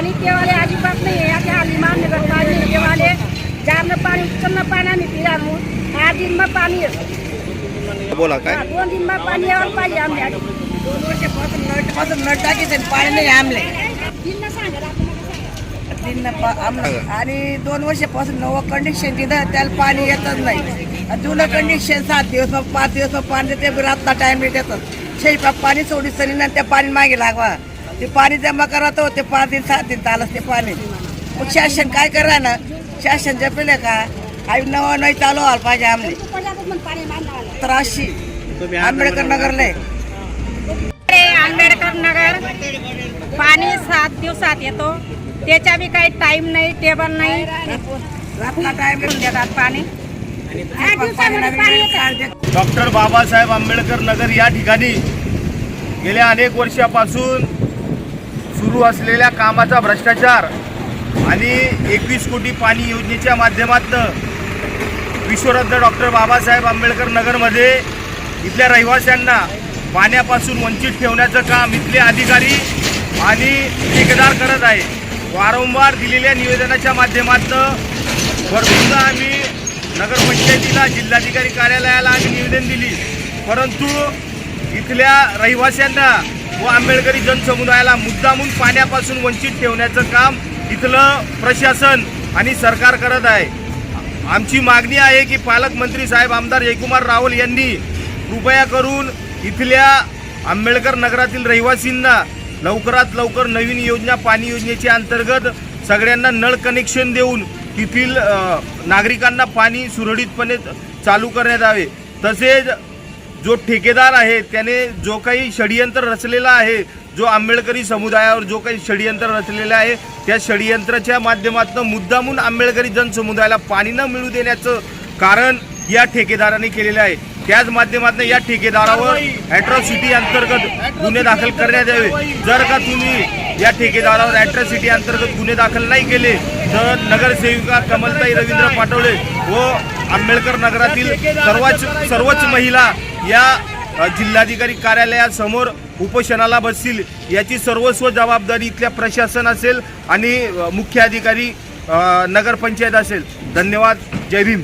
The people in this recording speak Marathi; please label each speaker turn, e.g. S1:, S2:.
S1: पाणी तेवाले अजिबात नाही आहे त्या लिमान नगर पाणी तेवाले जारनं पाणी उचलनं पाण्याने पिरामू 8 दिन में पाणी येतो
S2: बोला काय
S1: 2 दिन में पाणी यायला पाहिजे आमल्या
S3: 2 वर्षापासून नळ टाकीचे पाणी नाही आमले
S1: दिलं सांगा
S3: आणि 2 वर्षापासून नवं कंडिशन तिथं त्याला पाणी येतच नाही जुनं कंडिशन 7 दिवस 5 दिवस पाणी ते रातला टाइम देतात शेपा पाणी सोडी तरी ना त्या पाणी मागे लागवा ते पाणी जमा करत ते 5 दिन 7 दिन चालत ते पाणी मग शासन काय करा ना शासन जपले का आई नवं नाही चालू व्हायला पाहिजे आमले 83 आंबेडकर नगरले
S1: आंबेडकर नगर पाणी 7 दिवसात येतो त्याच्या बी काही टाइम नाही टेबल नाही
S3: रातला टाइम
S1: देतात पाणी
S2: डॉक्टर बाबासाहेब आंबेडकर नगर या ठिकाणी गेल्या अनेक वर्षापासून सुरू असलेल्या कामाचा भ्रष्टाचार आणि 21 कोटी पाणी योजनेच्या माध्यमातून विश्वरत्न डॉक्टर बाबासाहेब आंबेडकर नगरमध्ये इथल्या रहिवाशांना पाण्यापासून वंचित ठेवण्याचं काम इथले अधिकारी आणि ठेकेदार करत आहे। वारंवार दिलेल्या निवेदनाच्या माध्यमातून भरपूरदा आम्ही नगरपंचायतीला जिल्हाधिकारी कार्यालयाला आम्ही निवेदन दिली, परंतु इथल्या रहिवाशांना व आंबेडकरी जनसमुदायाला मुद्दामून पाण्यापासून वंचित ठेवण्याचं काम इथलं प्रशासन आणि सरकार करत आहे। आमची मागणी आहे की पालकमंत्री साहेब आमदार जयकुमार रावल यांनी कृपया करून इथल्या आंबेडकर नगरातील रहिवासींना लवकरात लवकर नवीन योजना पाणी योजनेच्या अंतर्गत सगळ्यांना नळ कनेक्शन देऊन तेथील नागरिकांना पाणी सुरळीतपणे चालू करण्यात यावे। तसेच जो ठेकेदार आहे त्याने जो काही षडयंत्र रचलेला आहे, जो आंबेडकरी समुदायावर जो काही षडयंत्र रचलेलं आहे त्या षडयंत्राच्या माध्यमातून मुद्दामून आंबेडकरी जनसमुदायाला पाणी न मिळू देण्याचं कारण या ठेकेदाराने केलेलं आहे। त्याच माध्यमातून या ठेकेदारावर ॲट्रॉसिटी अंतर्गत गुन्हे दाखल करण्यात यावे। जर का तुम्ही या ठेकेदारावर ॲट्रॉसिटी अंतर्गत गुन्हे दाखल नाही केले तर नगरसेविका कमलताई रवींद्र पाटोळे व आंबेडकर नगरातील सर्वच महिला या जिल्हाधिकारी कार्यालयासमोर उपोषणाला बसतील। याची सर्वस्व जबाबदारी इथल्या प्रशासन असेल आणि मुख्य अधिकारी नगरपंचायत असेल। धन्यवाद। जय भीम।